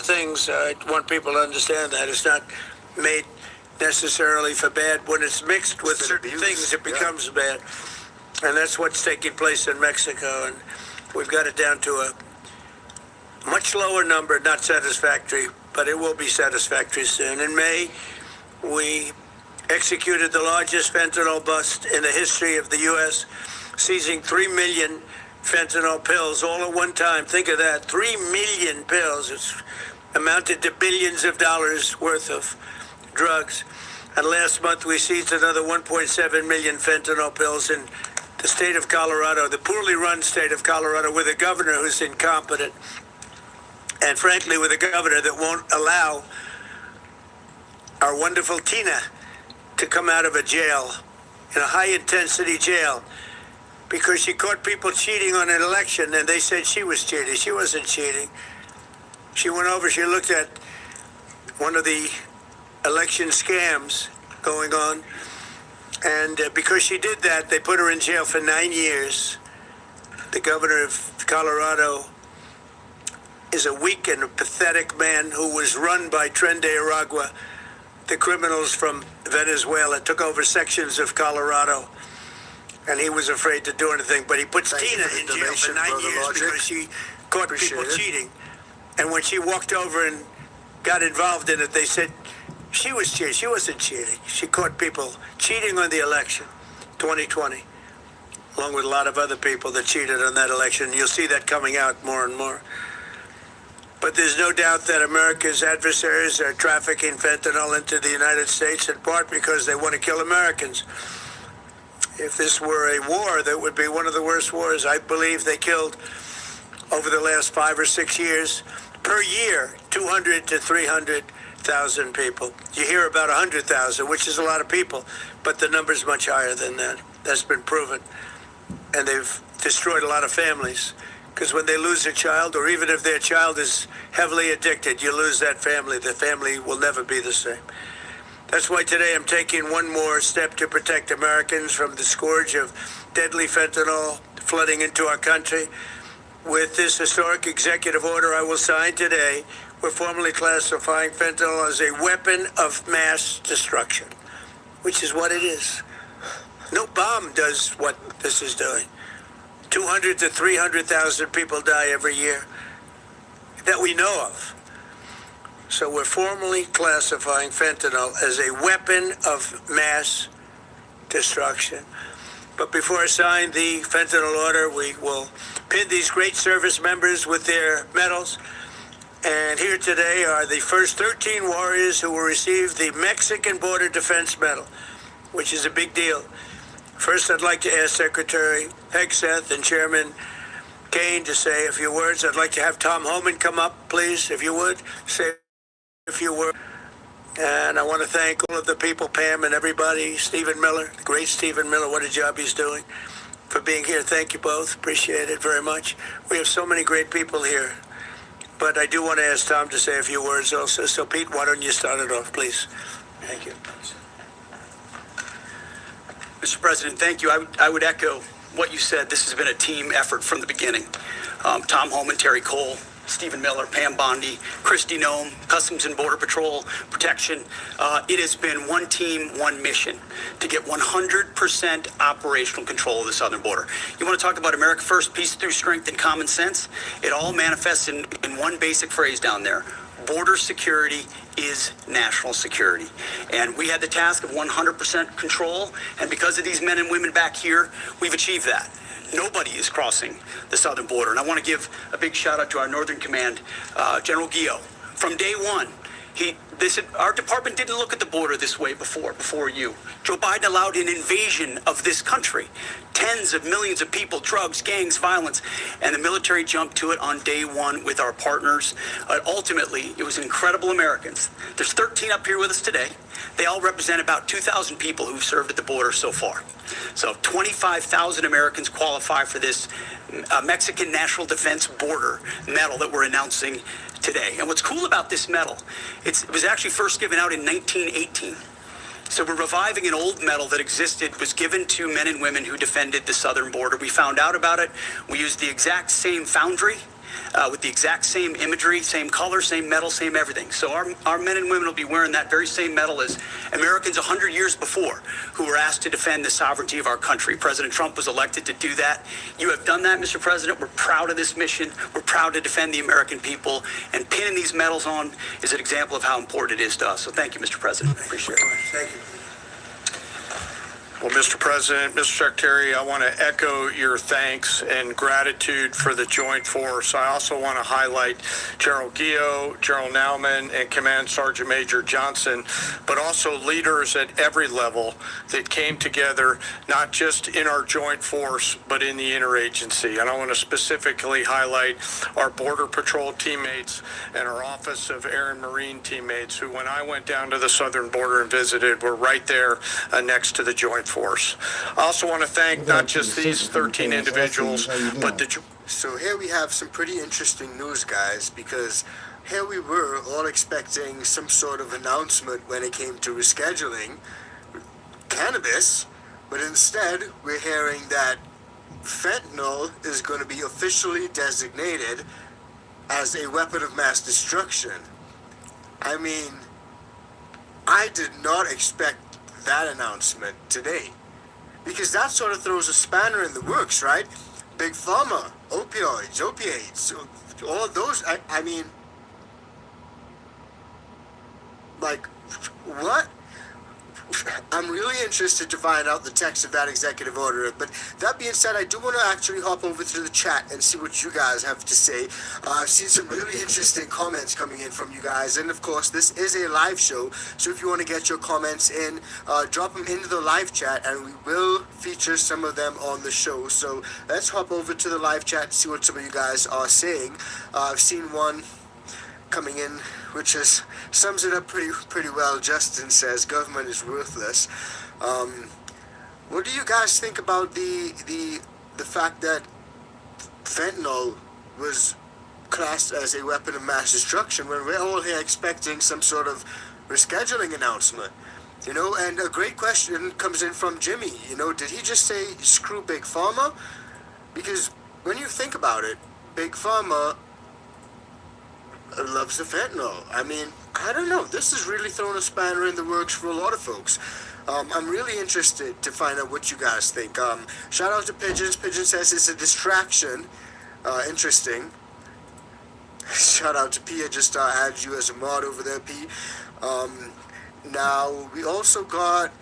things. I want people to understand that it's not made necessarily for bad. When it's mixed with certain things, it becomes bad. And that's what's taking place in Mexico. And we've got it down to a much lower number, not satisfactory, but it will be satisfactory soon. In May, we executed the largest fentanyl bust in the history of the U.S., seizing 3 million fentanyl pills all at one time. Think of that, 3 million pills. It's amounted to billions of dollars worth of drugs. And last month we seized another 1.7 million fentanyl pills in the state of Colorado, the poorly run state of Colorado, with a governor who's incompetent. And frankly, with a governor that won't allow our wonderful Tina to come out of a jail, in a high-intensity jail, because she caught people cheating on an election, and they said she was cheating. She wasn't cheating. She went over, she looked at one of the election scams going on, and because she did that, they put her in jail for 9 years. The governor of Colorado is a weak and a pathetic man who was run by Tren de Aragua, the criminals from Venezuela, took over sections of Colorado, and he was afraid to do anything. But he puts Tina in jail for 9 years because she caught people cheating. And when she walked over and got involved in it, they said she was cheating. She wasn't cheating. She caught people cheating on the election, 2020, along with a lot of other people that cheated on that election. You'll see that coming out more and more. But there's no doubt that America's adversaries are trafficking fentanyl into the United States, in part because they want to kill Americans. If this were a war, that would be one of the worst wars. I believe they killed, over the last 5 or 6 years, per year, 200 to 300,000 people. You hear about 100,000, which is a lot of people, but the number's much higher than that. That's been proven. And they've destroyed a lot of families. Because when they lose a child, or even if their child is heavily addicted, you lose that family. The family will never be the same. That's why today I'm taking one more step to protect Americans from the scourge of deadly fentanyl flooding into our country. With this historic executive order I will sign today, we're formally classifying fentanyl as a weapon of mass destruction, which is what it is. No bomb does what this is doing. 200 to 300,000 people die every year that we know of. So we're formally classifying fentanyl as a weapon of mass destruction. But before I sign the fentanyl order, we will pin these great service members with their medals. And here today are the first 13 warriors who will receive the Mexican Border Defense Medal, which is a big deal. First, I'd like to ask Secretary Hegseth and Chairman Kane to say a few words. I'd like to have Tom Homan come up, please, if you would, say a few words. And I want to thank all of the people, Pam and everybody, Stephen Miller, the great Stephen Miller, what a job he's doing, for being here. Thank you both. Appreciate it very much. We have so many great people here. But I do want to ask Tom to say a few words also. So, Pete, why don't you start it off, please? Thank you. Mr. President, thank you. I would echo what you said. This has been a team effort from the beginning. Tom Homan, Terry Cole, Stephen Miller, Pam Bondi, Christy Nome, Customs and Border Patrol, Protection. It has been one team, one mission to get 100% operational control of the southern border. You want to talk about America First, peace through strength and common sense? It all manifests in one basic phrase down there. Border security is national security. And we had the task of 100% control, and because of these men and women back here, we've achieved that. Nobody is crossing the southern border. And I want to give a big shout out to our Northern Command, General Guillot. From day one, our department didn't look at the border this way before you. Joe Biden allowed an invasion of this country. Tens of millions of people, drugs, gangs, violence, and the military jumped to it on day one with our partners. Ultimately, it was incredible Americans. There's 13 up here with us today. They all represent about 2,000 people who've served at the border so far. So 25,000 Americans qualify for this Mexican National Defense Border Medal that we're announcing today. And what's cool about this medal, it was actually first given out in 1918. So we're reviving an old medal that existed, was given to men and women who defended the southern border. We found out about it. We used the exact same foundry with the exact same imagery, same color, same medal, same everything. So our men and women will be wearing that very same medal as Americans 100 years before who were asked to defend the sovereignty of our country. President Trump was elected to do that. You have done that, Mr. President. We're proud of this mission. We're proud to defend the American people. And pinning these medals on is an example of how important it is to us. So thank you, Mr. President. Appreciate it. Thank you. Well, Mr. President, Mr. Secretary, I want to echo your thanks and gratitude for the Joint Force. I also want to highlight General Gio, General Nauman, and Command Sergeant Major Johnson, but also leaders at every level that came together, not just in our Joint Force, but in the interagency. And I want to specifically highlight our Border Patrol teammates and our Office of Air and Marine teammates, who, when I went down to the southern border and visited, were right there next to the Joint Force. I also want to thank not just these 13 individuals, but the... So here we have some pretty interesting news, guys, because here we were all expecting some sort of announcement when it came to rescheduling cannabis, but instead we're hearing that fentanyl is going to be officially designated as a weapon of mass destruction. I mean, I did not expect that announcement today, because that sort of throws a spanner in the works, right? Big pharma, opioids, opiates, all of those. I mean, like, what? I'm really interested to find out the text of that executive order. But that being said, I do want to actually hop over to the chat and see what you guys have to say. I've seen some really interesting comments coming in from you guys. And of course, this is a live show. So if you want to get your comments in, drop them into the live chat and we will feature some of them on the show. So let's hop over to the live chat and see what some of you guys are saying. I've seen one coming in, which sums it up pretty well. Justin says government is worthless. What do you guys think about the fact that fentanyl was classed as a weapon of mass destruction when we're all here expecting some sort of rescheduling announcement? You know, and a great question comes in from Jimmy. You know, did he just say screw Big Pharma? Because when you think about it, Big Pharma loves the fentanyl. I mean, I don't know. This is really throwing a spanner in the works for a lot of folks. I'm really interested to find out what you guys think. Shout out to Pigeons. Pigeon says it's a distraction. Interesting. Shout out to P. I just added you as a mod over there, P. Now, we also got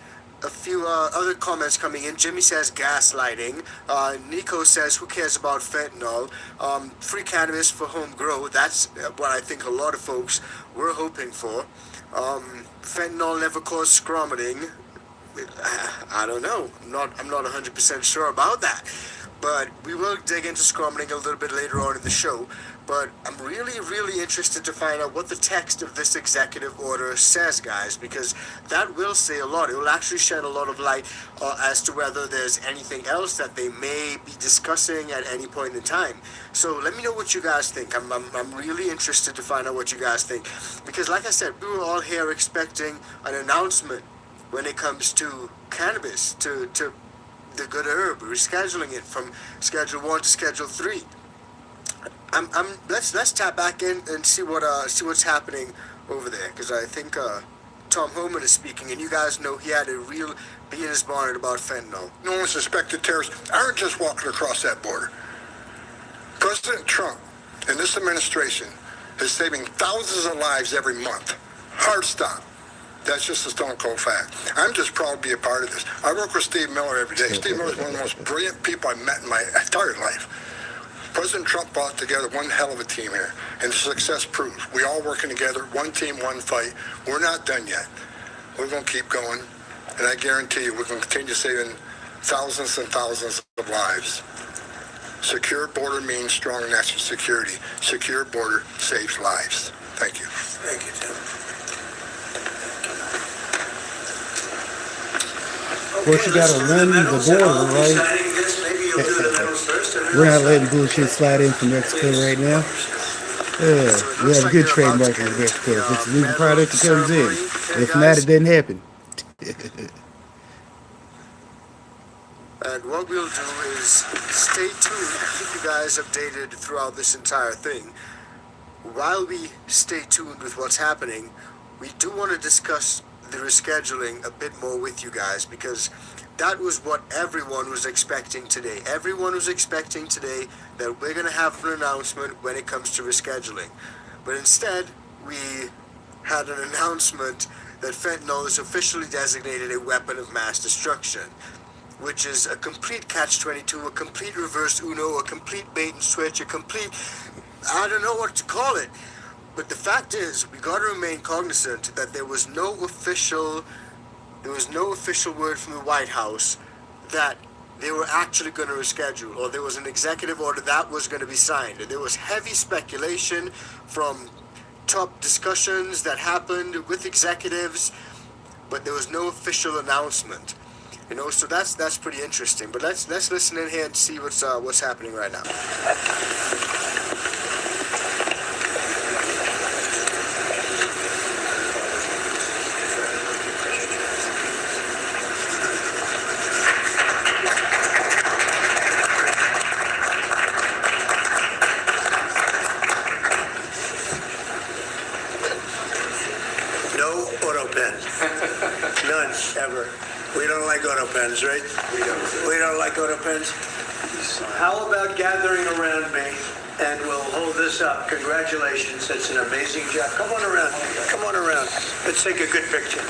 a few other comments coming in. Jimmy says gaslighting. Nico says who cares about fentanyl? Free cannabis for home grow. That's what I think a lot of folks were hoping for. Fentanyl never caused scromiting. I don't know. I'm not 100% sure about that. But we will dig into scromiting a little bit later on in the show. But I'm really interested to find out what the text of this executive order says, guys, because that will say a lot. It will actually shed a lot of light as to whether there's anything else that they may be discussing at any point in time. So let me know what you guys think. I'm really interested to find out what you guys think, because like I said, we were all here expecting an announcement when it comes to cannabis, to the good herb, rescheduling it from Schedule 1 to Schedule 3. Let's tap back in and see what's happening over there, because I think Tom Homan is speaking, and you guys know he had a real bee in his bonnet about fentanyl. No one suspected terrorists aren't just walking across that border. President Trump and this administration is saving thousands of lives every month. Hard stop. That's just a stone cold fact. I'm just proud to be a part of this. I work with Steve Miller every day. Steve Miller is one of the most brilliant people I've met in my entire life. President Trump brought together one hell of a team here, and the success proves we all working together, one team, one fight. We're not done yet. We're going to keep going, and I guarantee you we're going to continue saving thousands and thousands of lives. Secure border means strong national security. Secure border saves lives. Thank you. Thank you, Tim. Of course, you gotta run the border, right? We're not letting bullshit slide in from Mexico right now. Yeah, we have a good trade market with Mexico. If it's a legal product, it comes in. If not, it doesn't happen. And what we'll do is stay tuned, keep you guys updated throughout this entire thing. While we stay tuned with what's happening, we do want to discuss the rescheduling a bit more with you guys, because that was what everyone was expecting today. Everyone was expecting today that we're going to have an announcement when it comes to rescheduling. But instead, we had an announcement that fentanyl is officially designated a weapon of mass destruction, which is a complete catch-22, a complete reverse Uno, a complete bait and switch, a complete, I don't know what to call it. But the fact is, we got to remain cognizant that there was no official word from the White House that they were actually going to reschedule, or there was an executive order that was going to be signed. There was heavy speculation from top discussions that happened with executives, but there was no official announcement. You know, so that's pretty interesting. But let's listen in here and see what's happening right now. No auto pens. None, ever. We don't like auto pens, right? We don't like auto pens. How about gathering around me and we'll hold this up? Congratulations, it's an amazing job. Come on around, come on around. Let's take a good picture.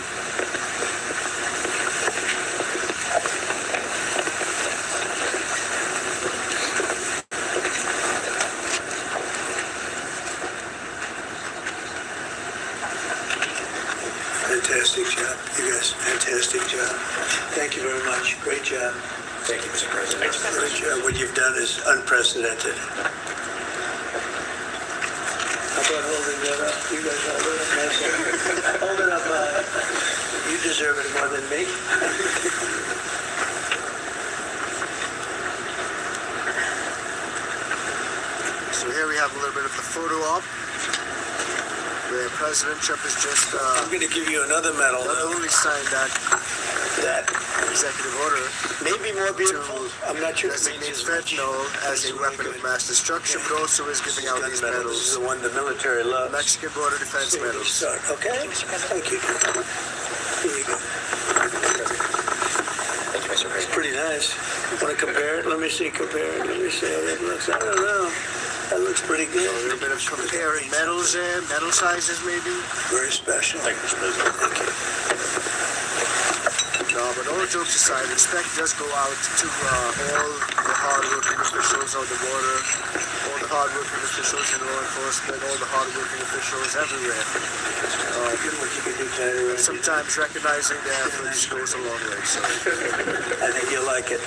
Fantastic job, you guys. Fantastic job. Thank you very much. Great job. Thank you, Mr. President. Great job. What you've done is unprecedented. How about holding that up? You guys hold it up nicely. Hold it up. You deserve it more than me. So here we have a little bit of the photo op, where President Trump has just I'm going to give you another medal. not only signed that executive order Maybe more beautiful. I'm not sure. designate fentanyl as a weapon of mass destruction, but also is giving out these This medals, is the one the military loves. Mexican Border Defense medals. Start, okay? Thank you. Here you go. Thank you, Mr. It's President. pretty nice. Want to compare it? Let me see. Compare it. Let me see how that looks. I don't know. That looks pretty good. A little bit of comparing medals there, medal sizes maybe. Very special. Thank you, Mr. President. Thank you. No, but all jokes aside, respect does go out to all the hard-working officials on the border, all the hard-working officials in law enforcement, all the hard-working officials everywhere. Good what you can do, Tyler. Sometimes recognizing their efforts goes a long way. So I think you'll like it.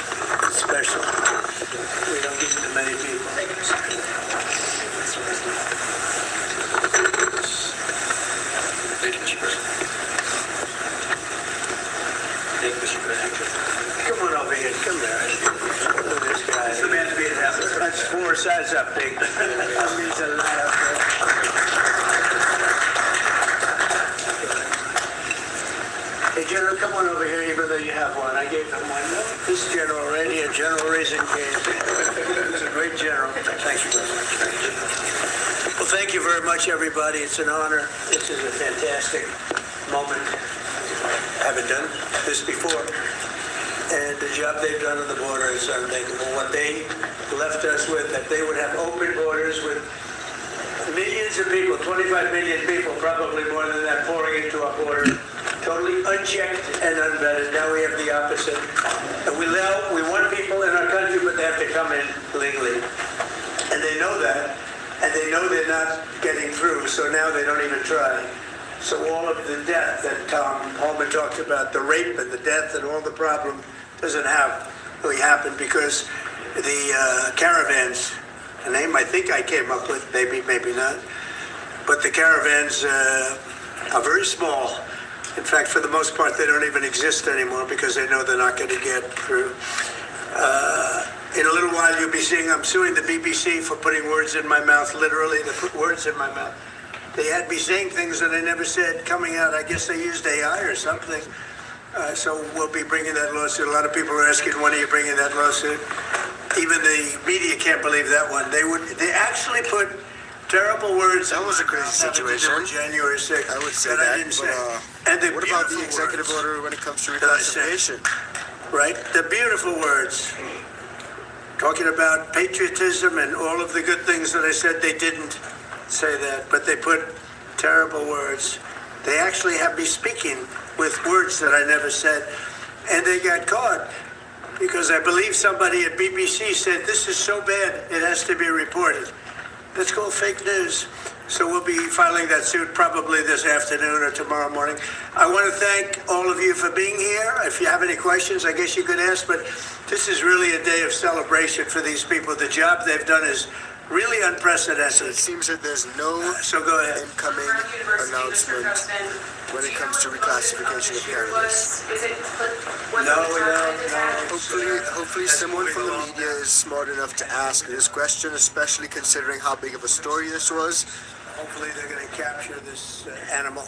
It's special. We don't give it to many people. Thank you, Mr. President. Thank you, Mr. President. Come on over here. Come there. Look at this guy. That's the man to be in heaven. That's 4 size up big. That means a lot up there. Hey, General, come on over here, even though you have one. I gave him one. No, this general right here, General Raising Cane. He's a great general. Thank you very much. Well, thank you very much, everybody. It's an honor. This is a fantastic moment. I haven't done this before. And the job they've done on the border is unthinkable. What they left us with, that they would have open borders with millions of people, 25 million people, probably more than that, pouring into our border, totally unchecked and unvetted. Now we have the opposite. And we want people in our country, but they have to come in legally. And they know that. And they know they're not getting through, so now they don't even try. So all of the death that Tom Holman talked about, the rape and the death and all the problem doesn't really happen because the caravans, a name I think I came up with, maybe not, but the caravans are very small. In fact, for the most part, they don't even exist anymore because they know they're not going to get through. In a little while, you'll be seeing I'm suing the BBC for putting words in my mouth, literally, they put words in my mouth. They had me saying things that I never said coming out. I guess they used AI or something. So we'll be bringing that lawsuit. A lot of people are asking, when are you bringing that lawsuit? Even the media can't believe that one. They actually put terrible words. That was a crazy situation. January 6th. I would say that I that. didn't say. But, And the what about the beautiful executive words order when it comes to that I said. reclassification? Right? The beautiful words. Talking about patriotism and all of the good things that I said. They didn't say that, but they put terrible words. They actually have me speaking with words that I never said. And they got caught because I believe somebody at BBC said, this is so bad, it has to be reported. That's called fake news. So we'll be filing that suit probably this afternoon or tomorrow morning. I want to thank all of you for being here. If you have any questions, I guess you could ask, but this is really a day of celebration for these people. The job they've done is really unprecedented. It seems that there's no So go ahead. incoming announcement when it comes to reclassification of cannabis. Hopefully someone from the media is smart enough to ask this question, especially considering how big of a story this was. Hopefully they're going to capture this animal.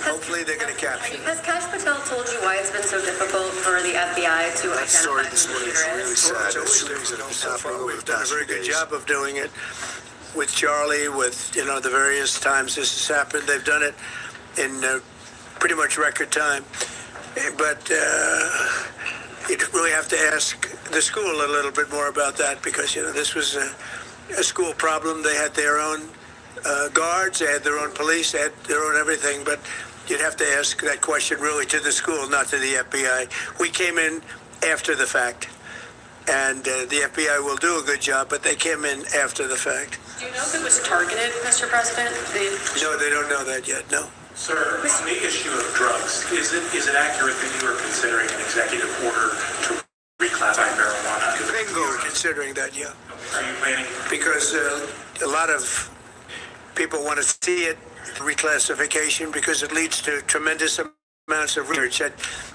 Hopefully they're going to capture it. Has Kash Patel told you why it's been so difficult for the FBI to That story identify this who morning the is shooter really is? sad. The shootings that have been So far, happening over we've the done a past very few good days. job of doing it with Charlie, with, the various times this has happened. They've done it in pretty much record time. But you really have to ask the school a little bit more about that because, this was a school problem. They had their own guards, they had their own police, they had their own everything. But you'd have to ask that question really to the school, not to the FBI. We came in after the fact. And the FBI will do a good job, but they came in after the fact. Do you know if it was targeted, Mr. President? No, they don't know that yet, no. Sir, on the issue of drugs, is it accurate that you are considering an executive order to reclassify marijuana? We're considering that, yeah. Are you planning? Because a lot of people want to see it, reclassification, because it leads to tremendous amounts of research that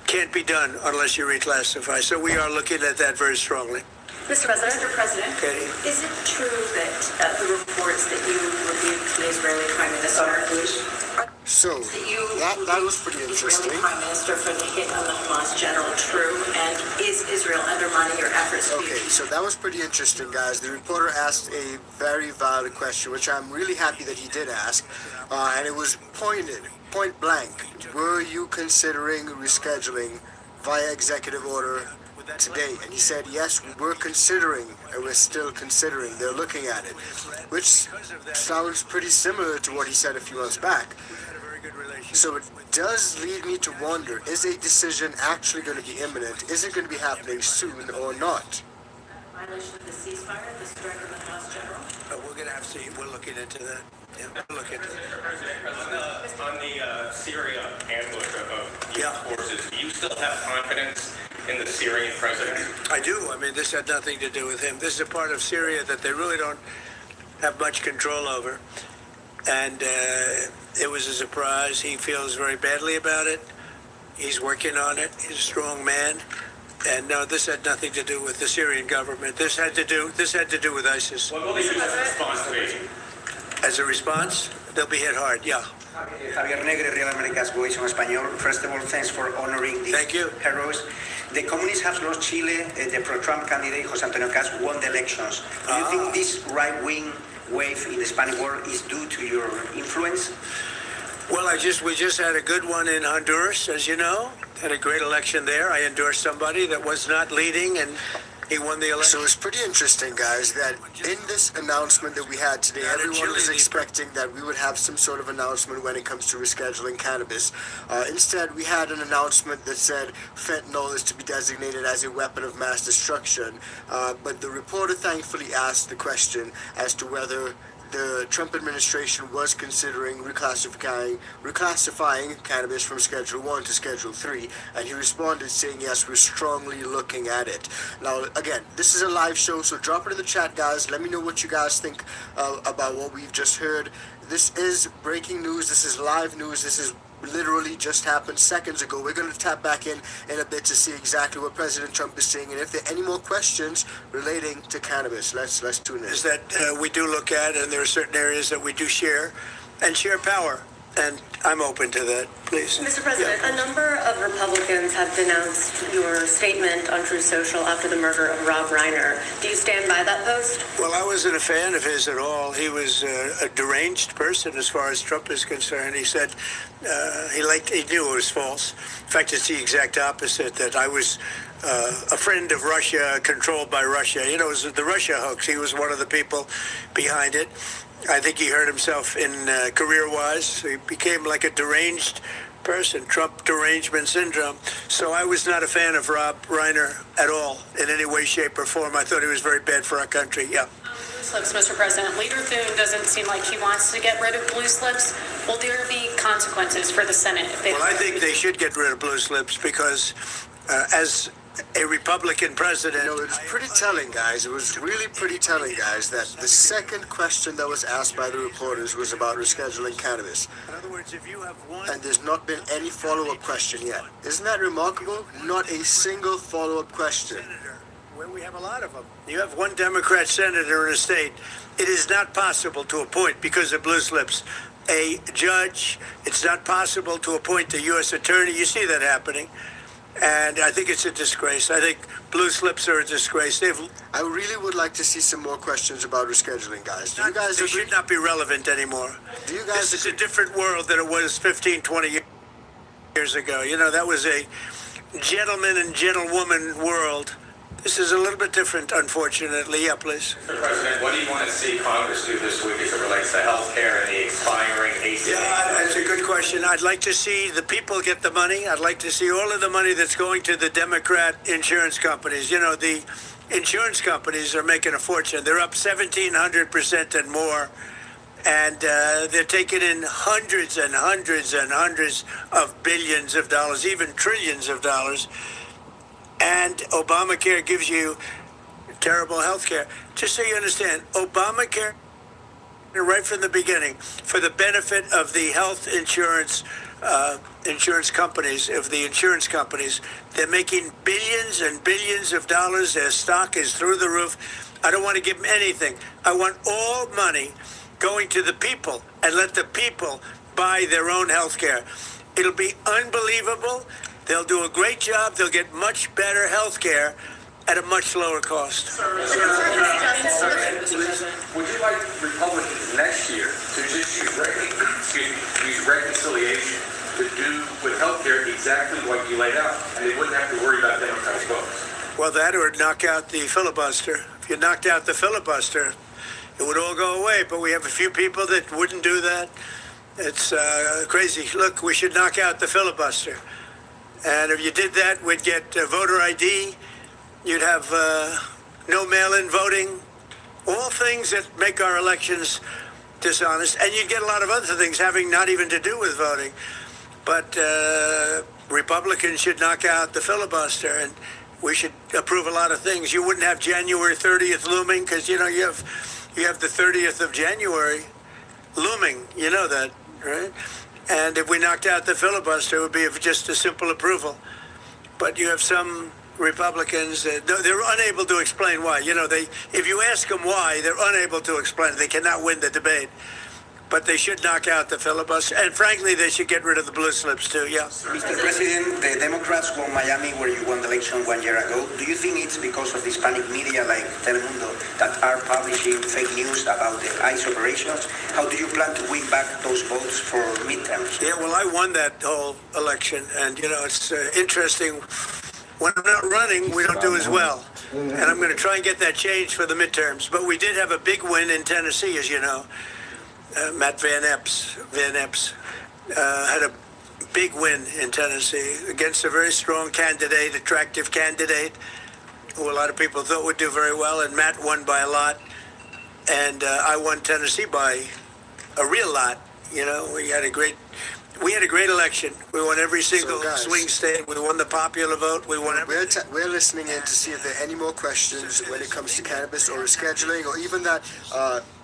can't be done unless you reclassify. So we are looking at that very strongly. Mr. President, Katie? is it true that the reports that you reviewed to the Israeli Prime Minister, So, that was pretty interesting. Prime Minister for the hit on the Hamas general true, and is Israel undermining your efforts? Okay, so that was pretty interesting, guys. The reporter asked a very valid question, which I'm really happy that he did ask, and it was point blank. Were you considering rescheduling via executive order today? And he said, yes, we were considering, and we're still considering. They're looking at it, which sounds pretty similar to what he said a few months back. So it does lead me to wonder, is a decision actually going to be imminent? Is it going to be happening soon or not? Violation of the ceasefire, the strike of the Hamas general? We're going to have to see. We're looking into that. Yeah, we'll look into that. On the Syria ambush of Yeah. forces, do you still have confidence in the Syrian president? I do. I mean, this had nothing to do with him. This is a part of Syria that they really don't have much control over. And it was a surprise. He feels very badly about it. He's working on it. He's a strong man. And no, this had nothing to do with the Syrian government. This had to do with ISIS. What will they use as a response to it? As a response, they'll be hit hard. Yeah. Javier Negre, Real America's Voice on Español. First of all, thanks for honoring these Thank you. heroes. The communists have lost Chile. The pro-Trump candidate, José Antonio Caz, won the elections. Do you think this right-wing wave in the Spanish world is due to your influence? Well, we just had a good one in Honduras, as you know. Had a great election there. I endorsed somebody that was not leading, and he won the election. So it's pretty interesting, guys, that in this announcement that we had today, everyone was expecting that we would have some sort of announcement when it comes to rescheduling cannabis. Instead, we had an announcement that said fentanyl is to be designated as a weapon of mass destruction. But the reporter thankfully asked the question as to whether the Trump administration was considering reclassifying cannabis from Schedule 1 to Schedule 3, and he responded saying, yes, we're strongly looking at it. Now, again, this is a live show, so drop it in the chat, guys. Let me know what you guys think about what we've just heard. This is breaking news. This is live news. This is literally just happened seconds ago. We're going to tap back in a bit to see exactly what President Trump is saying, and if there are any more questions relating to cannabis. Let's tune in. Is that we do look at, and there are certain areas that we do share, and share power. And I'm open to that, please. Mr. President, a number of Republicans have denounced your statement on Truth Social after the murder of Rob Reiner. Do you stand by that post? Well, I wasn't a fan of his at all. He was a deranged person as far as Trump is concerned. He said he knew it was false. In fact, it's the exact opposite, that I was a friend of Russia, controlled by Russia. You know, it was the Russia hoax. He was one of the people behind it. I think he hurt himself in career-wise. He became like a deranged person, Trump derangement syndrome. So I was not a fan of Rob Reiner at all, in any way, shape, or form. I thought he was very bad for our country, yeah. Blue slips, Mr. President. Leader Thune doesn't seem like he wants to get rid of blue slips. Will there be consequences for the Senate if they... Well, I think they should get rid of blue slips because as a Republican president... You know, it's pretty telling, guys. It was really pretty telling, guys, that the second question that was asked by the reporters was about rescheduling cannabis. In other words, if you have one... And there's not been any follow-up question yet. Isn't that remarkable? Not a single follow-up question. Senator, where we have a lot of them. You have one Democrat senator in a state. It is not possible to appoint, because of blue slips, a judge. It's not possible to appoint a U.S. attorney. You see that happening. And I think it's a disgrace. I think blue slips are a disgrace. I really would like to see some more questions about rescheduling, guys. Do you guys they agree? should not be relevant anymore. Do you guys This is a different world than it was 15, 20 years ago. You know, that was a gentleman and gentlewoman world. This is a little bit different, unfortunately. Yeah, please. Mr. President, what do you want to see Congress do this week as it relates to health care and the expiring ACA? Yeah, that's a good question. I'd like to see the people get the money. I'd like to see all of the money that's going to the Democrat insurance companies. You know, the insurance companies are making a fortune. They're up 1,700% and more. And they're taking in hundreds and hundreds and hundreds of billions of dollars, even trillions of dollars. And Obamacare gives you terrible health care. Just so you understand, Obamacare, right from the beginning, for the benefit of the health insurance companies, they're making billions and billions of dollars. Their stock is through the roof. I don't want to give them anything. I want all money going to the people and let the people buy their own health care. It'll be unbelievable. They'll do a great job. They'll get much better health care at a much lower cost. Would you like Republicans next year to just use reconciliation to do with health care exactly what you laid out, and they wouldn't have to worry about Democratic votes? Well, that or knock out the filibuster. If you knocked out the filibuster, it would all go away. But we have a few people that wouldn't do that. It's crazy. Look, we should knock out the filibuster. And if you did that, we'd get voter ID. You'd have no mail-in voting, all things that make our elections dishonest. And you'd get a lot of other things having not even to do with voting. But Republicans should knock out the filibuster, and we should approve a lot of things. You wouldn't have January 30th looming because, you know, you have the 30th of January looming. You know that, right? And if we knocked out the filibuster, it would be just a simple approval. But you have some Republicans, they're unable to explain why. You know, if you ask them why, they're unable to explain it. They cannot win the debate. But they should knock out the filibuster. And frankly, they should get rid of the blue slips too, yeah. Mr. President, the Democrats won Miami, where you won the election 1 year ago. Do you think it's because of the Hispanic media like Telemundo that are publishing fake news about the ICE operations? How do you plan to win back those votes for midterms? Yeah, well, I won that whole election. And, you know, it's interesting. When I'm not running, we don't do as well. And I'm going to try and get that changed for the midterms. But we did have a big win in Tennessee, as you know. Matt Van Epps had a big win in Tennessee against a very strong candidate, attractive candidate, who a lot of people thought would do very well, and Matt won by a lot, and I won Tennessee by a real lot. You know, we had a great election. We won every single swing state. We won the popular vote. We won everything. We're listening in to see if there are any more questions when it comes to cannabis or rescheduling, or even that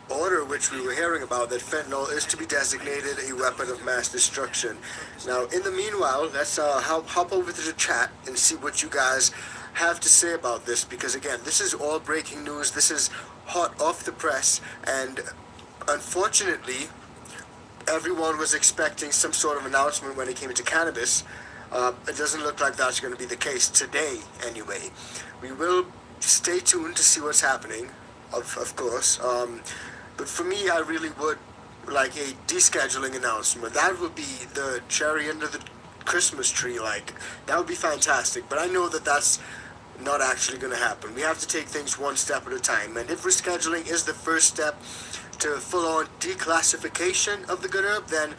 order which we were hearing about, that fentanyl is to be designated a weapon of mass destruction. Now, in the meanwhile, let's hop over to the chat and see what you guys have to say about this, because again, this is all breaking news. This is hot off the press, and unfortunately, everyone was expecting some sort of announcement when it came to cannabis. It doesn't look like that's going to be the case today, anyway. We will stay tuned to see what's happening, of course. But for me, I really would like a descheduling announcement. That would be the cherry under the Christmas tree. Like, that would be fantastic. But I know that that's not actually going to happen. We have to take things one step at a time. And if rescheduling is the first step to full-on declassification of the good herb, then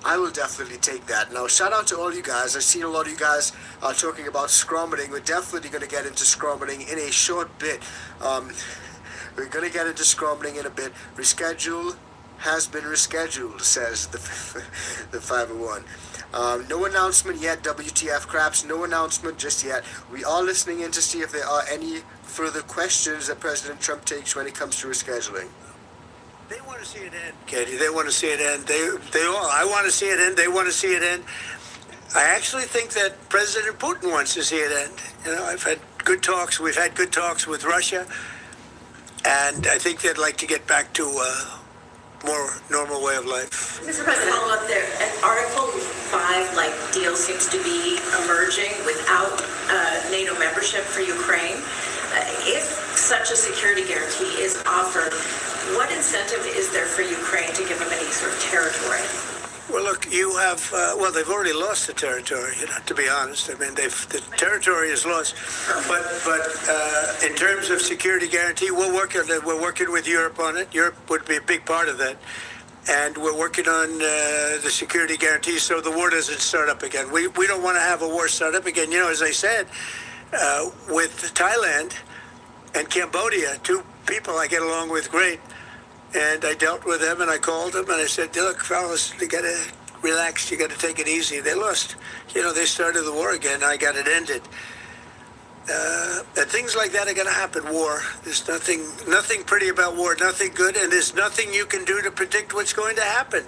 I will definitely take that. Now, shout out to all you guys. I've seen a lot of you guys talking about scrummeting. We're definitely going to get into scrummeting in a short bit. We're going to get into scrummeting in a bit. Reschedule has been rescheduled, says the 501. No announcement yet, WTF craps. No announcement just yet. We are listening in to see if there are any further questions that President Trump takes when it comes to rescheduling. They want to see it end, Katie. They want to see it end. They all. I want to see it end. They want to see it end. I actually think that President Putin wants to see it end. You know, I've had good talks. We've had good talks with Russia, and I think they'd like to get back to a more normal way of life. Mr. President, follow up there. Article 5 deal seems to be emerging without NATO membership for Ukraine. If such a security guarantee is offered, what incentive is there for Ukraine to give them any sort of territory? Well, look, you have, they've already lost the territory, to be honest. I mean, the territory is lost. But in terms of security guarantee, we're working with Europe on it. Europe would be a big part of that. And we're working on the security guarantee so the war doesn't start up again. We don't want to have a war start up again. You know, as I said, with Thailand and Cambodia, two people I get along with great. And I dealt with them, and I called them, and I said, look, fellas, you got to relax. You got to take it easy. They lost. You know, they started the war again. I got it ended. And things like that are going to happen. War. There's nothing pretty about war, nothing good, and there's nothing you can do to predict what's going to happen.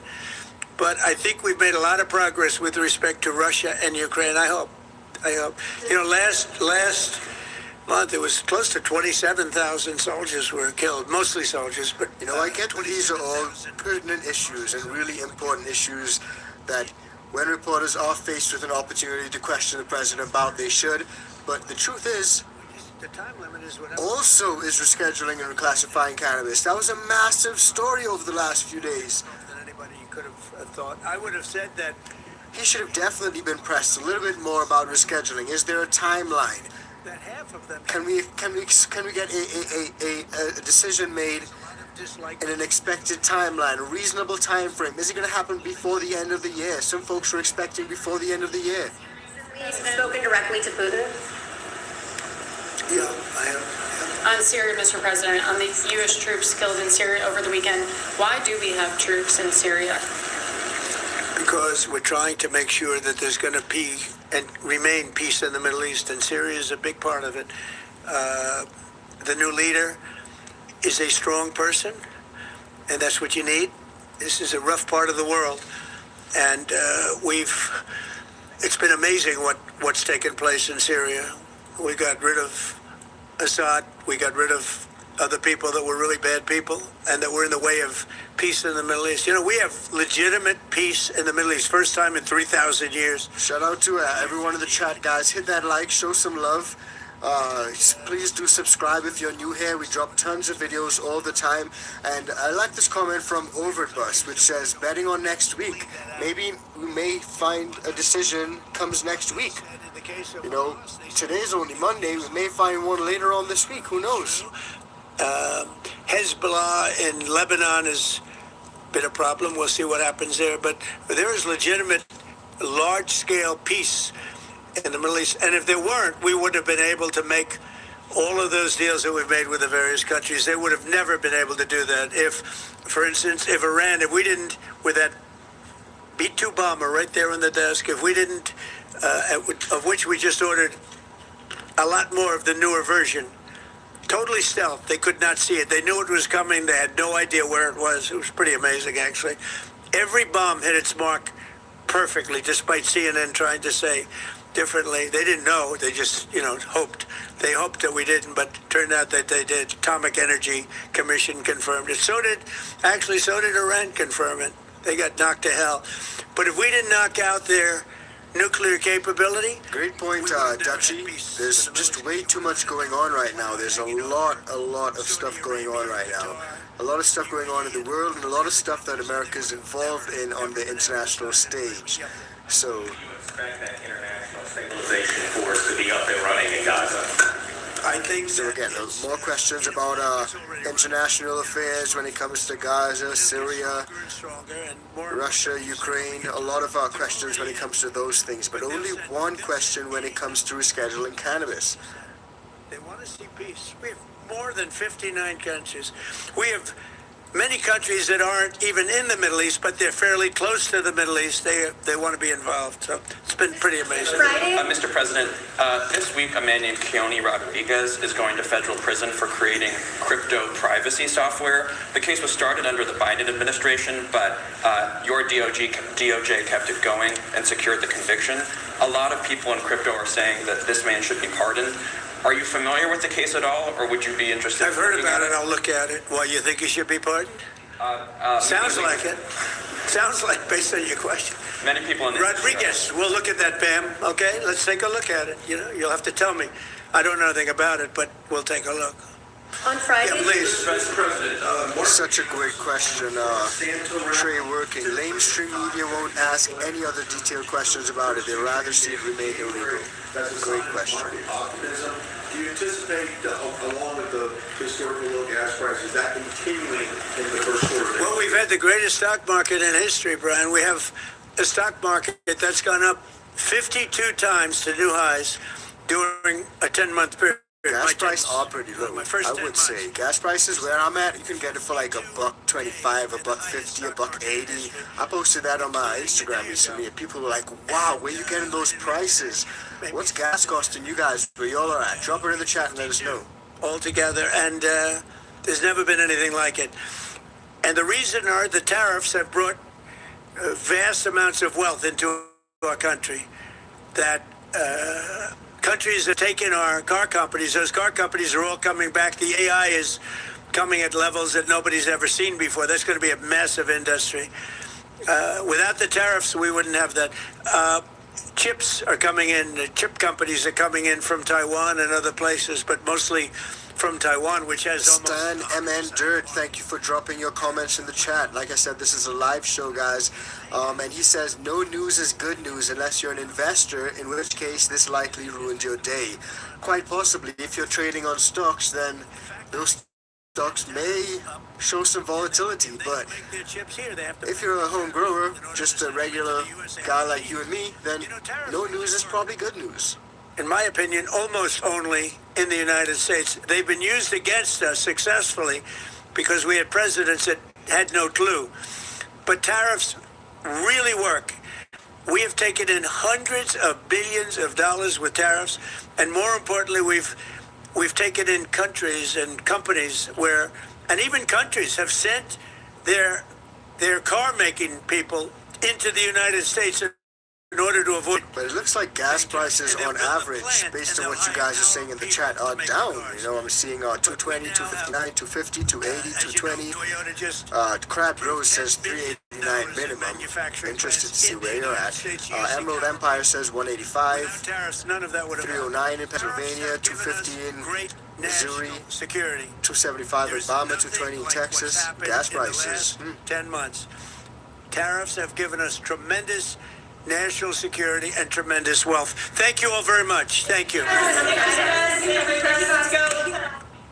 But I think we've made a lot of progress with respect to Russia and Ukraine. I hope. You know, last month, it was close to 27,000 soldiers were killed, mostly soldiers. But you know, I get these are all pertinent issues and really important issues that when reporters are faced with an opportunity to question the president about, they should. But the truth is, the time limit is whatever. Also is rescheduling and reclassifying cannabis. That was a massive story over the last few days. Than anybody could have thought. I would have said that he should have definitely been pressed a little bit more about rescheduling. Is there a timeline? that half of them Can we get a decision made in an expected timeline, a reasonable time frame? Is it going to happen before the end of the year? Some folks were expecting before the end of the year. Have spoken directly to Putin? Yeah, I have. On Syria, Mr. President, on the U.S. troops killed in Syria over the weekend, why do we have troops in Syria? Because we're trying to make sure that there's going to be and remain peace in the Middle East, and Syria is a big part of it. The new leader is a strong person, and that's what you need. This is a rough part of the world, and it's been amazing what's taken place in Syria. We got rid of Assad. We got rid of other people that were really bad people and that were in the way of peace in the Middle East. You know, we have legitimate peace in the Middle East. First time in 3,000 years. Shout out to everyone in the chat, guys. Hit that like, show some love. Please do subscribe if you're new here. We drop tons of videos all the time. And I like this comment from Overbus, which says, betting on next week. Maybe we may find a decision comes next week. You know, today's only Monday. We may find one later on this week. Who knows? Hezbollah in Lebanon has been a problem. We'll see what happens there. But there is legitimate, large-scale peace in the Middle East. And if there weren't, we wouldn't have been able to make all of those deals that we've made with the various countries. They would have never been able to do that. If, for instance, if Iran, if we didn't, with that B-2 bomber right there on the desk, if we didn't, of which we just ordered a lot more of the newer version, totally stealth. They could not see it. They knew it was coming. They had no idea where it was. It was pretty amazing, actually. Every bomb hit its mark perfectly, despite CNN trying to say differently. They didn't know. They just, hoped. They hoped that we didn't, but it turned out that they did. Atomic Energy Commission confirmed it. So did Iran confirm it. They got knocked to hell. But if we didn't knock out their nuclear capability. Great point, Dutchie. There's just way too much going on right now. There's a lot of stuff going on right now. A lot of stuff going on in the world, and a lot of stuff that America's involved in on the international stage. So, You expect that international stabilization force to be up and running in Gaza? I think so again, more questions about international affairs when it comes to Gaza, Syria, Russia, Ukraine. A lot of questions when it comes to those things, but only one question when it comes to rescheduling cannabis. They want to see peace. We have more than 59 countries. We have many countries that aren't even in the Middle East, but they're fairly close to the Middle East. They want to be involved. So it's been pretty amazing. Mr. President, this week a man named Keone Rodriguez is going to federal prison for creating crypto privacy software. The case was started under the Biden administration, but your DOJ kept it going and secured the conviction. A lot of people in crypto are saying that this man should be pardoned. Are you familiar with the case at all, or would you be interested? I've heard about it. I'll look at it. Why, you think he should be pardoned? Sounds like it. Sounds like, based on your question. Many people in the Rodriguez, we'll look at that, Pam. Okay, let's take a look at it. You know, you'll have to tell me. I don't know anything about it, but we'll take a look. On Friday, Yeah, please. Mr. President, Such a great question. Trey working. Mainstream media won't ask any other detailed questions about it. They'd rather see it remain illegal. Great question. Optimism. Do you anticipate, along with the historical low gas prices, that continuing in the first quarter? Well, we've had the greatest stock market in history, Brian. We have a stock market that's gone up 52 times to new highs during a 10-month period. Gas prices are pretty low. I would say gas prices where I'm at, you can get it for like $1.25, $1.50, $1.80. I posted that on my Instagram recently, and people were like, "Wow, where you getting those prices? What's gas costing you guys where y'all are at?" Drop it in the chat and let us know. Altogether, and there's never been anything like it. And the reason are the tariffs have brought vast amounts of wealth into our country. That countries have taken our car companies. Those car companies are all coming back. The AI is coming at levels that nobody's ever seen before. That's going to be a massive industry. Without the tariffs, we wouldn't have that. Chips are coming in. The chip companies are coming in from Taiwan and other places, but mostly from Taiwan, which has Stan MN Dirt, thank you for dropping your comments in the chat. Like I said, this is a live show, guys. And he says, no news is good news unless you're an investor, in which case this likely ruined your day. Quite possibly, if you're trading on stocks, then those stocks may show some volatility. But if you're a home grower, just a regular guy like you and me, then no news is probably good news. in my opinion, almost only in the United States. They've been used against us successfully because we had presidents that had no clue. But tariffs really work. We have taken in hundreds of billions of dollars with tariffs, and more importantly, we've taken in countries and companies where, and even countries have sent their car making people into the United States in order to avoid. But it looks like gas prices on average, based on what you guys are saying in the chat, are down. You know, I'm seeing 220, 259, 250, 280, 220. Crab Rose says 389 minimum. Interested to see where you're at. Emerald Empire says 185. 309 in Pennsylvania, 250 in Missouri, 275 in Bama, 220 in Texas. Gas prices. 10 months. Tariffs have given us tremendous national security and tremendous wealth. Thank you all very much. Thank you.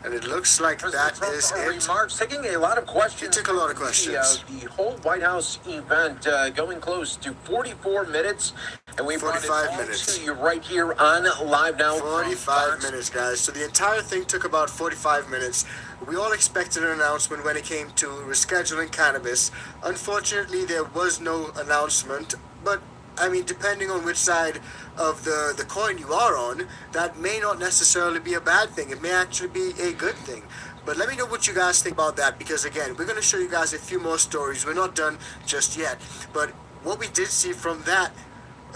And it looks like that is it. Remarks, taking a lot of questions. It took a lot of questions. The whole White House event going close to 44 minutes. And we brought it all to you right here on Live Now. 45 minutes, guys. So the entire thing took about 45 minutes. We all expected an announcement when it came to rescheduling cannabis. Unfortunately, there was no announcement. But, I mean, depending on which side of the coin you are on, that may not necessarily be a bad thing. It may actually be a good thing. But let me know what you guys think about that, because, again, we're going to show you guys a few more stories. We're not done just yet. But what we did see from that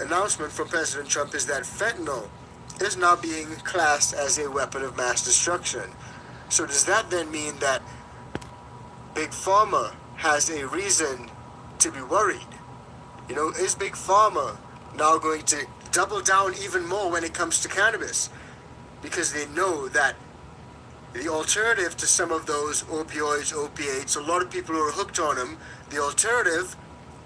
announcement from President Trump is that fentanyl is now being classed as a weapon of mass destruction. So does that then mean that Big Pharma has a reason to be worried. You know, is Big Pharma now going to double down even more when it comes to cannabis? Because they know that the alternative to some of those opioids, opiates, a lot of people who are hooked on them, the alternative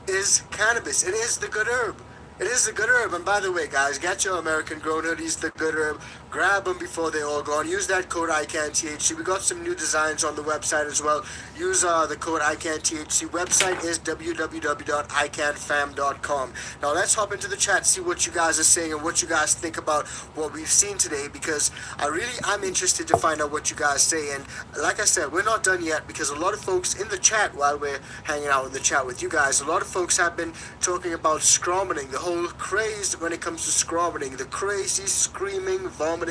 is cannabis. It is the good herb. It is the good herb. And by the way, guys, get your American grown hoodies, the good herb. Grab them before they all gone. Use that code ICANTHC. We got some new designs on the website as well. Use the code ICANTHC. Website is www.icanfam.com. Now let's hop into the chat, see what you guys are saying and what you guys think about what we've seen today, because I'm interested to find out what you guys say. And like I said, we're not done yet, because a lot of folks in the chat, while we're hanging out in the chat with you guys, a lot of folks have been talking about scromining, the whole craze when it comes to scromining, the crazy screaming, vomiting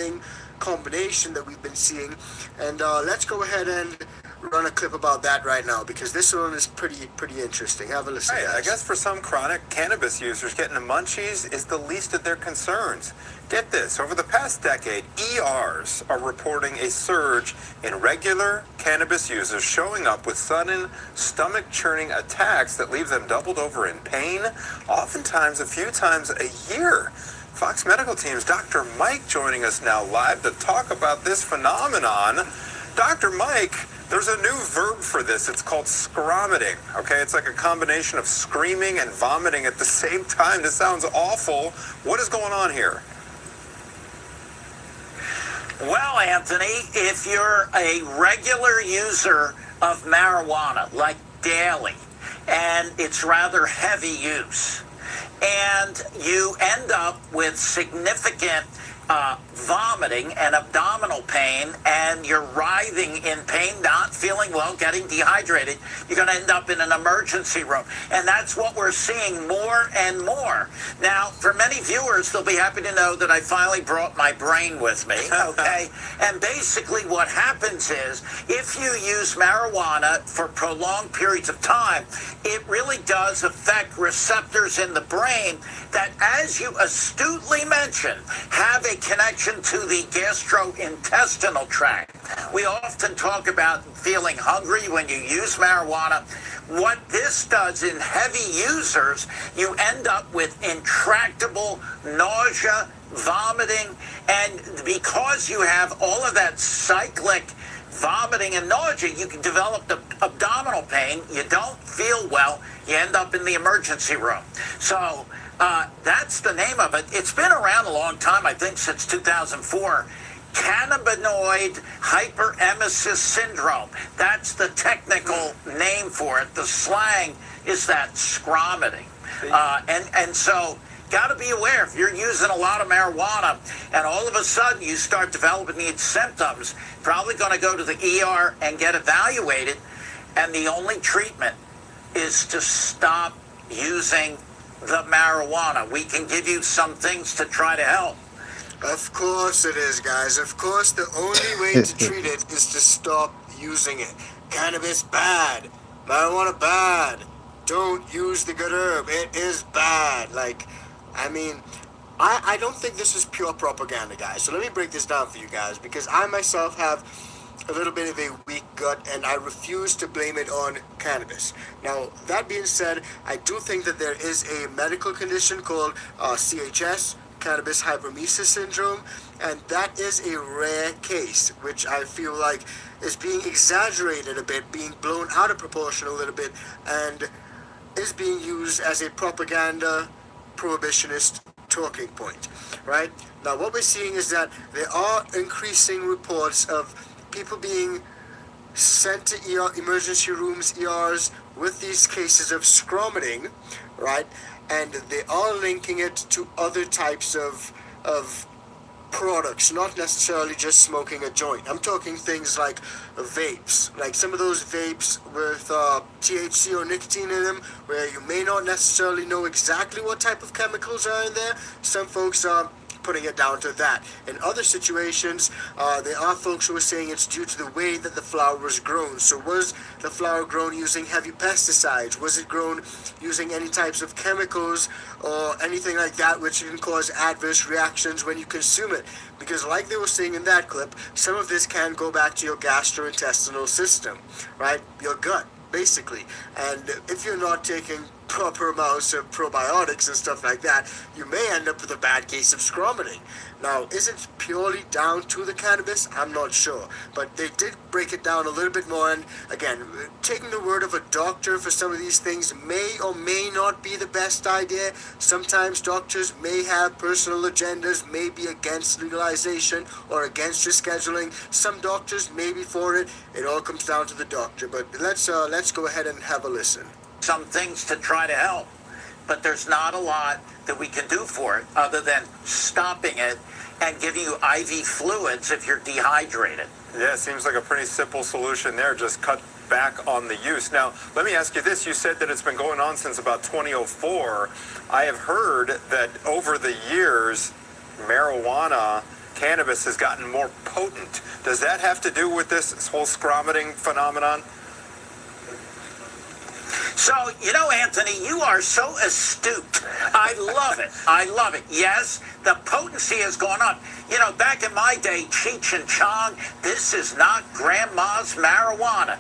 combination that we've been seeing. And let's go ahead and run a clip about that right now, because this one is pretty interesting. Have a listen. Hey, I guess for some chronic cannabis users, getting the munchies is the least of their concerns. Get this, over the past decade, ERs are reporting a surge in regular cannabis users showing up with sudden stomach-churning attacks that leave them doubled over in pain, oftentimes a few times a year. Fox Medical Team's Dr. Mike joining us now live to talk about this phenomenon. Dr. Mike, there's a new verb for this. It's called scromiting, okay? It's like a combination of screaming and vomiting at the same time. This sounds awful. What is going on here? Well, Anthony, if you're a regular user of marijuana, like daily, and it's rather heavy use, and you end up with significant vomiting and abdominal pain, and you're writhing in pain, not feeling well, getting dehydrated, you're going to end up in an emergency room. And that's what we're seeing more and more. Now, for many viewers, they'll be happy to know that I finally brought my brain with me, okay? And basically what happens is, if you use marijuana for prolonged periods of time, it really does affect receptors in the brain that, as you astutely mentioned, have a connection to the gastrointestinal tract. We often talk about feeling hungry when you use marijuana. What this does in heavy users, you end up with intractable nausea, vomiting, and because you have all of that cyclic vomiting and nausea, you can develop the abdominal pain, you don't feel well, you end up in the emergency room. So that's the name of it. It's been around a long time, I think since 2004. Cannabinoid hyperemesis syndrome. That's the technical name for it. The slang is that scromiting. And so got to be aware, if you're using a lot of marijuana and all of a sudden you start developing these symptoms, probably going to go to the ER and get evaluated. And the only treatment is to stop using the marijuana. We can give you some things to try to help. Of course it is, guys. Of course, the only way to treat it is to stop using it. Cannabis bad. Marijuana bad. Don't use the good herb. It is bad. Like, I mean, I don't think this is pure propaganda, guys. So let me break this down for you guys, because I myself have a little bit of a weak gut, and I refuse to blame it on cannabis. Now, that being said, I do think that there is a medical condition called CHS, cannabis hyperemesis syndrome, and that is a rare case, which I feel like is being exaggerated a bit, being blown out of proportion a little bit, and is being used as a propaganda prohibitionist talking point, right? Now, what we're seeing is that there are increasing reports of people being sent to emergency rooms, ERs, with these cases of scromiting, right? And they are linking it to other types of products, not necessarily just smoking a joint. I'm talking things like vapes, like some of those vapes with THC or nicotine in them, where you may not necessarily know exactly what type of chemicals are in there. Some folks are putting it down to that. In other situations, there are folks who are saying it's due to the way that the flower was grown. So was the flower grown using heavy pesticides? Was it grown using any types of chemicals or anything like that which can cause adverse reactions when you consume it? Because like they were saying in that clip, some of this can go back to your gastrointestinal system, right? Your gut, basically. And if you're not taking proper amounts of probiotics and stuff like that, you may end up with a bad case of scromiting. Now, is it purely down to the cannabis? I'm not sure. But they did break it down a little bit more. And again, taking the word of a doctor for some of these things may or may not be the best idea. Sometimes doctors may have personal agendas, may be against legalization or against rescheduling. Some doctors may be for it. It all comes down to the doctor. But let's go ahead and have a listen. Some things to try to help, but there's not a lot that we can do for it other than stopping it and giving you IV fluids if you're dehydrated. Yeah, it seems like a pretty simple solution there. Just cut back on the use. Now, let me ask you this. You said that it's been going on since about 2004. I have heard that over the years, marijuana, cannabis has gotten more potent. Does that have to do with this whole scromiting phenomenon? So, Anthony, you are so astute. I love it. I love it. Yes, the potency has gone up. Back in my day, Cheech and Chong, this is not grandma's marijuana.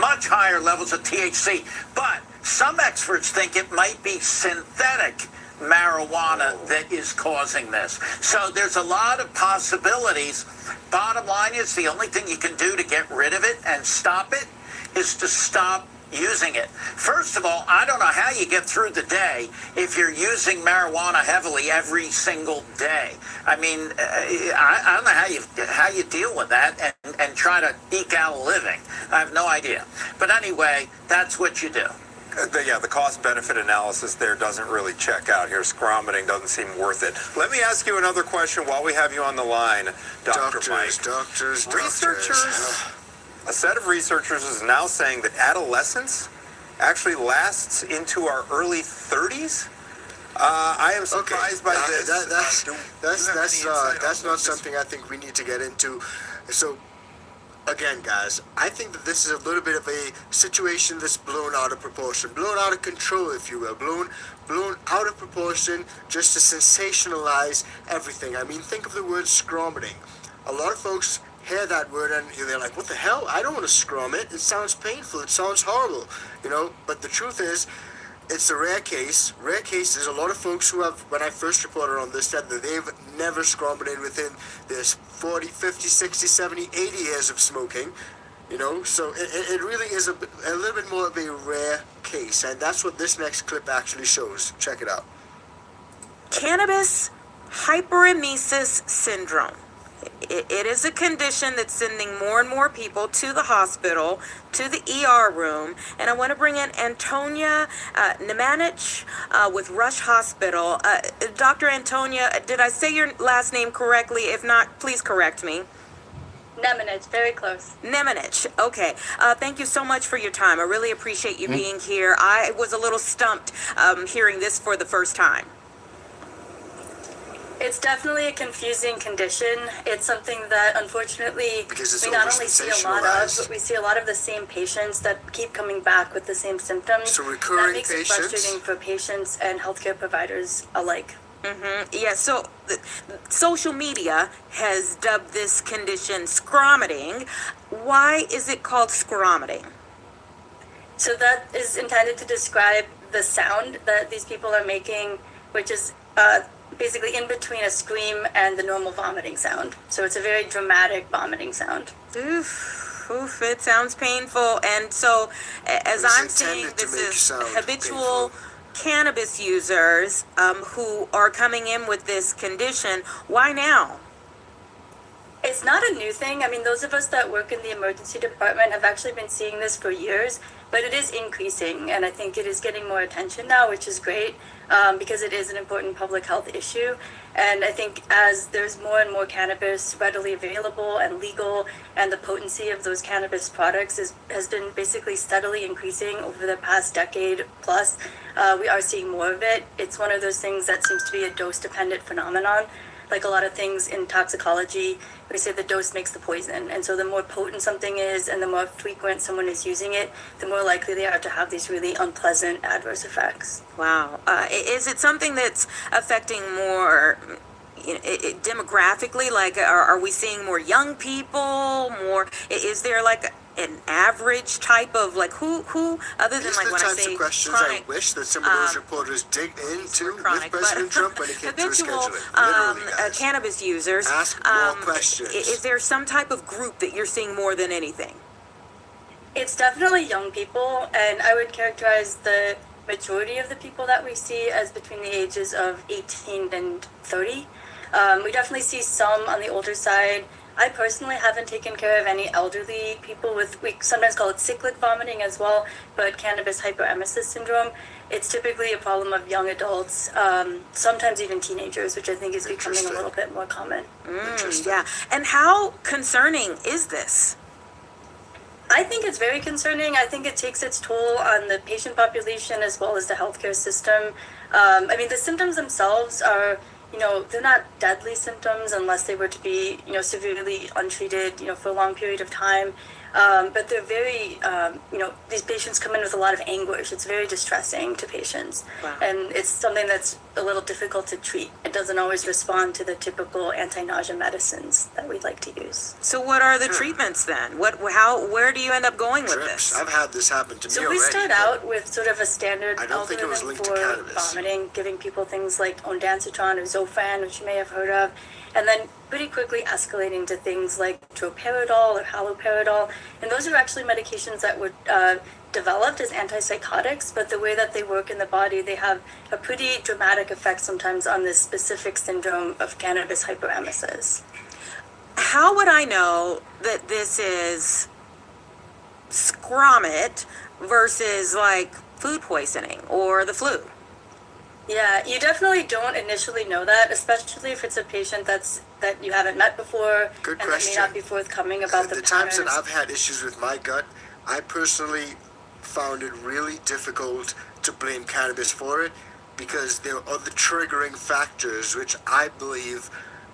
Much higher levels of THC. But some experts think it might be synthetic marijuana that is causing this. So there's a lot of possibilities. Bottom line is the only thing you can do to get rid of it and stop it is to stop using it. You all, I don't know how you get through the day if you're using marijuana heavily every single day. I mean, I don't know how you deal with that and try to eke out a living. I have no idea. But anyway, that's what you do. The cost-benefit analysis there doesn't really check out here. Scromiting doesn't seem worth it. Let me ask you another question while we have you on the line, Dr. Mike. Doctors. A set of researchers is now saying that adolescence actually lasts into our early 30s. I am surprised by this. That's not something I think we need to get into. So, again, guys, I think that this is a little bit of a situation that's blown out of proportion, blown out of control, if you will, blown out of proportion just to sensationalize everything. I mean, think of the word scromiting. A lot of folks hear that word and they're like, what the hell? I don't want to scrum it. It sounds painful. It sounds horrible. But the truth is, it's a rare case. Rare cases. A lot of folks who have, when I first reported on this, said that they've never scrummed within this 40, 50, 60, 70, 80 years of smoking. So it really is a little bit more of a rare case. And that's what this next clip actually shows. Check it out. Cannabis hyperemesis syndrome. It is a condition that's sending more and more people to the hospital, to the ER room. And I want to bring in Antonia Nemanich with Rush Hospital. Dr. Antonia, did I say your last name correctly? If not, please correct me. Nemanich, very close. Nemanich, okay. Thank you so much for your time. I really appreciate you being here. I was a little stumped hearing this for the first time. It's definitely a confusing condition. It's something that unfortunately we not only see a lot of, but we see a lot of the same patients that keep coming back with the same symptoms. So recurring that makes patients? it frustrating for patients and healthcare providers alike. Yeah, so social media has dubbed this condition scromiting. Why is it called scromiting? So that is intended to describe the sound that these people are making, which is basically in between a scream and the normal vomiting sound. So it's a very dramatic vomiting sound. Oof, it sounds painful. And so, as I'm seeing, this is habitual cannabis users who are coming in with this condition. Why now? It's not a new thing. I mean, those of us that work in the emergency department have actually been seeing this for years, but it is increasing, and I think it is getting more attention now, which is great, because it is an important public health issue. And I think as there's more and more cannabis readily available and legal, and the potency of those cannabis products has been basically steadily increasing over the past decade plus, we are seeing more of it. It's one of those things that seems to be a dose-dependent phenomenon. Like a lot of things in toxicology, we say the dose makes the poison. And so the more potent something is and the more frequent someone is using it, the more likely they are to have these really unpleasant adverse effects. Wow. Is it something that's affecting more demographically? Like, are we seeing more young people? Is there like an average type of like who other than These like are the when I types say of questions chronic, I wish that some of those reporters dig into chronic, with President but Trump when it came to habitual rescheduling. Literally, guys. cannabis users, Ask more questions. is there some type of group that you're seeing more than anything? It's definitely young people, and I would characterize the majority of the people that we see as between the ages of 18 and 30. We definitely see some on the older side. I personally haven't taken care of any elderly people with, we sometimes call it cyclic vomiting as well, but cannabis hyperemesis syndrome. It's typically a problem of young adults, sometimes even teenagers, which I think is becoming a little bit more common. Yeah. And how concerning is this? I think it's very concerning. I think it takes its toll on the patient population as well as the healthcare system. I mean, the symptoms themselves are, they're not deadly symptoms unless they were to be, severely untreated, for a long period of time. But they're very, these patients come in with a lot of anguish. It's very distressing to patients. Wow. And it's something that's a little difficult to treat. It doesn't always respond to the typical anti-nausea medicines that we like to use. So what are the treatments then? Where do you end up going with Drips. this? I've had this happen to me So already. we start out with sort of a standard I don't think it was algorithm linked to for cannabis. vomiting, giving people things like ondansetron or Zofran, which you may have heard of, and then pretty quickly escalating to things like droperidol or haloperidol. And those are actually medications that were developed as antipsychotics, but the way that they work in the body, they have a pretty dramatic effect sometimes on this specific syndrome of cannabis hyperemesis. How would I know that this is scrommet versus like food poisoning or the flu? Yeah, you definitely don't initially know that, especially if it's a patient that you haven't met before. Good and question. that may not be forthcoming about the times that patterns. I've had issues with my gut, I personally found it really difficult to blame cannabis for it because there are other triggering factors which I believe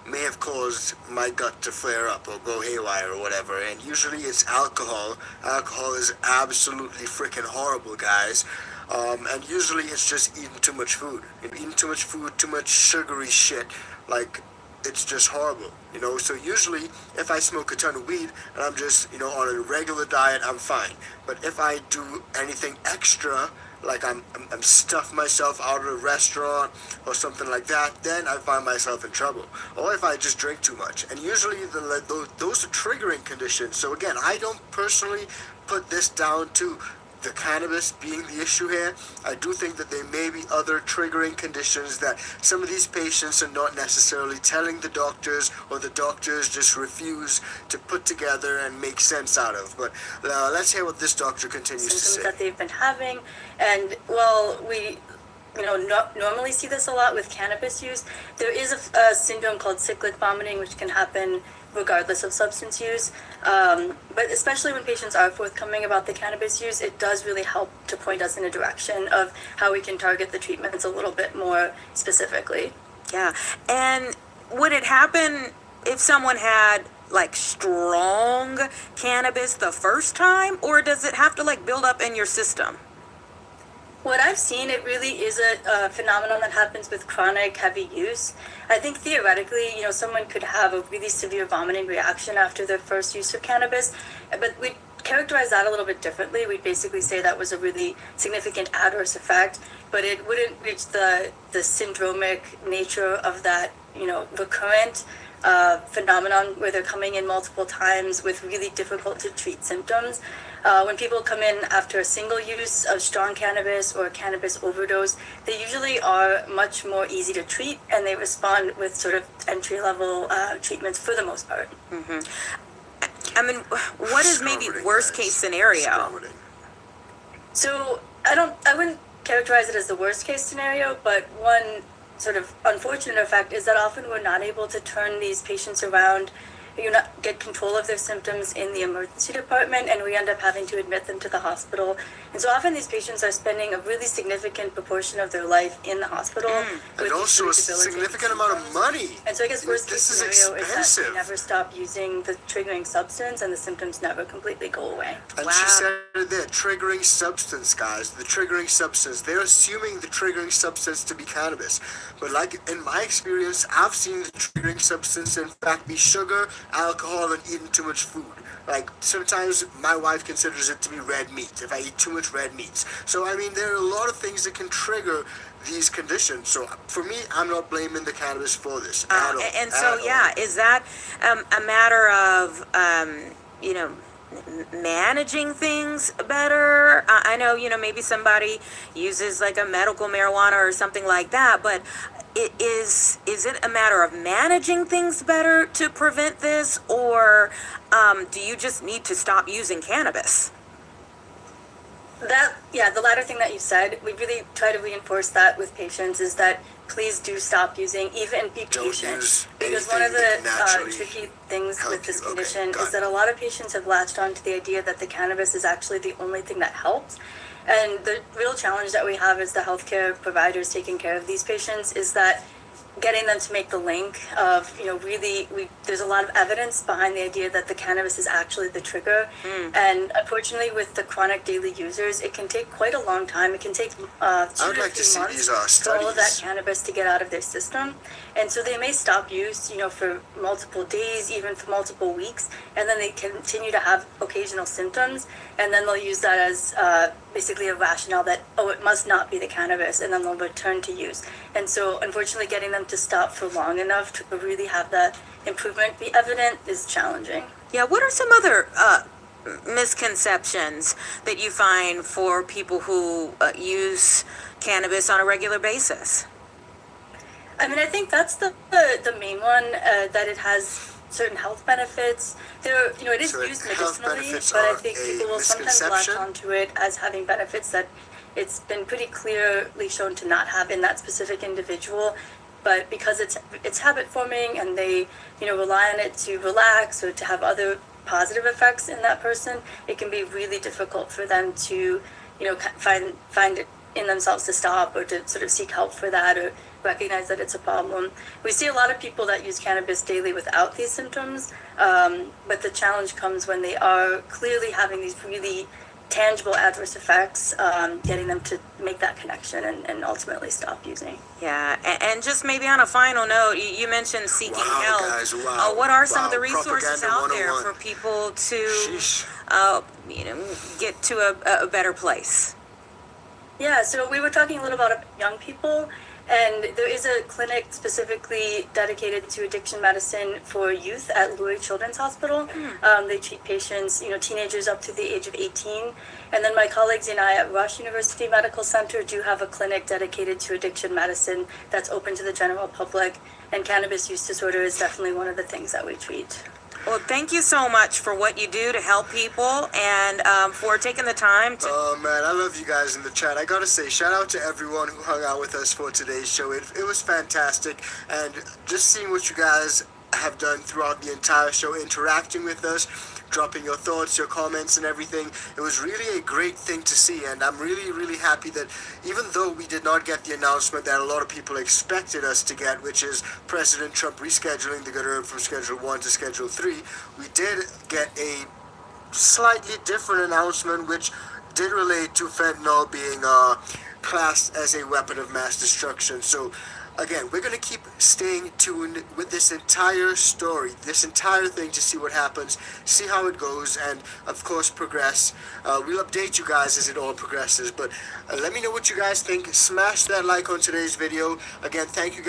may have caused my gut to flare up or go haywire or whatever. And usually it's alcohol. Alcohol is absolutely freaking horrible, guys. And usually it's just eating too much food. Eating too much food, too much sugary shit. Like, it's just horrible, So usually, if I smoke a ton of weed and I'm just, on a regular diet, I'm fine. But if I do anything extra, like I'm stuff myself out of a restaurant or something like that, then I find myself in trouble. Or if I just drink too much. And usually those are triggering conditions. So again, I don't personally put this down to the cannabis being the issue here. I do think that there may be other triggering conditions that some of these patients are not necessarily telling the doctors, or the doctors just refuse to put together and make sense out of. But let's hear what this doctor continues to symptoms say. that they've been having. And while we normally see this a lot with cannabis use, there is a syndrome called cyclic vomiting, which can happen regardless of substance use. But especially when patients are forthcoming about the cannabis use, it does really help to point us in a direction of how we can target the treatments a little bit more specifically. Yeah. And would it happen if someone had like strong cannabis the first time, or does it have to like build up in your system? What I've seen, it really is a phenomenon that happens with chronic heavy use. I think theoretically, someone could have a really severe vomiting reaction after their first use of cannabis, but we characterize that a little bit differently. We basically say that was a really significant adverse effect, but it wouldn't reach the syndromic nature of that, recurrent phenomenon where they're coming in multiple times with really difficult to treat symptoms. When people come in after a single use of strong cannabis or a cannabis overdose, they usually are much more easy to treat, and they respond with sort of entry-level treatments for the most part. Mm-hmm. I mean, what is maybe worst case scenario? So I wouldn't characterize it as the worst case scenario, but one sort of unfortunate effect is that often we're not able to turn these patients around, get control of their symptoms in the emergency department, and we end up having to admit them to the hospital. And so often these patients are spending a really significant proportion of their life in the hospital. And also a significant amount of money. And so I guess worst case This is scenario is that expensive. they never stop using the triggering substance and the symptoms never completely go away. And she said it there, triggering substance, guys. The triggering substance. They're assuming the triggering substance to be cannabis. But like in my experience, I've seen the triggering substance in fact be sugar, alcohol and eating too much food. Like, sometimes my wife considers it to be red meat, if I eat too much red meats. So, I mean, there are a lot of things that can trigger these conditions. So, for me, I'm not blaming the cannabis for this at all. And so, yeah, is that a matter of, you know, managing things better? I know, you know, maybe somebody uses like a medical marijuana or something like that, but is it a matter of managing things better to prevent this, or do you just need to stop using cannabis? The latter thing that you said, we really try to reinforce that with patients, is that please do stop using, even be patient. Because one of the tricky things with this condition is that a lot of patients have latched on to the idea that the cannabis is actually the only thing that helps. And the real challenge that we have as the healthcare providers taking care of these patients is that getting them to make the link of, you know, really, there's a lot of evidence behind the idea that the cannabis is actually the trigger. And unfortunately, with the chronic daily users, it can take quite a long time. It can take 2 to 3 months for all of that cannabis to get out of their system. And so they may stop use, you know, for multiple days, even for multiple weeks, and then they continue to have occasional symptoms, and then they'll use that as basically a rationale that, oh, it must not be the cannabis, and then they'll return to use. And so, unfortunately, getting them to stop for long enough to really have that improvement be evident is challenging. Yeah, what are some other misconceptions that you find for people who use cannabis on a regular basis? I mean, I think that's the main one, that it has certain health benefits. There, you know, it is used medicinally, but I think people will sometimes latch onto it as having benefits that it's been pretty clearly shown to not have in that specific individual. But because it's habit forming, and they, you know, rely on it to relax or to have other positive effects in that person, it can be really difficult for them to, you know, find it in themselves to stop, or to sort of seek help for that, or recognize that it's a problem. We see a lot of people that use cannabis daily without these symptoms, but the challenge comes when they are clearly having these really tangible adverse effects, getting them to make that connection and ultimately stop using. Yeah, and just maybe on a final note, you mentioned seeking help. Guys, what are some of the resources out there for people to, you know, get to a better place? Yeah, so we were talking a little about young people, and there is a clinic specifically dedicated to addiction medicine for youth at Lurie Children's Hospital. They treat patients, you know, teenagers up to the age of 18. And then my colleagues and I at Rush University Medical Center do have a clinic dedicated to addiction medicine that's open to the general public. And cannabis use disorder is definitely one of the things that we treat. Well, thank you so much for what you do to help people, and for taking the time to... Oh, man, I love you guys in the chat. I gotta say, shout out to everyone who hung out with us for today's show. It was fantastic, and just seeing what you guys have done throughout the entire show, interacting with us, dropping your thoughts, your comments, and everything. It was really a great thing to see, and I'm really, really happy that even though we did not get the announcement that a lot of people expected us to get, which is President Trump rescheduling the good herb from Schedule 1 to Schedule 3, we did get a slightly different announcement, which did relate to fentanyl being classed as a weapon of mass destruction. So again, we're going to keep staying tuned with this entire story, this entire thing, to see what happens, see how it goes, and of course progress. We'll update you guys as it all progresses, but let me know what you guys think. Smash that like on today's video. Again, thank you guys.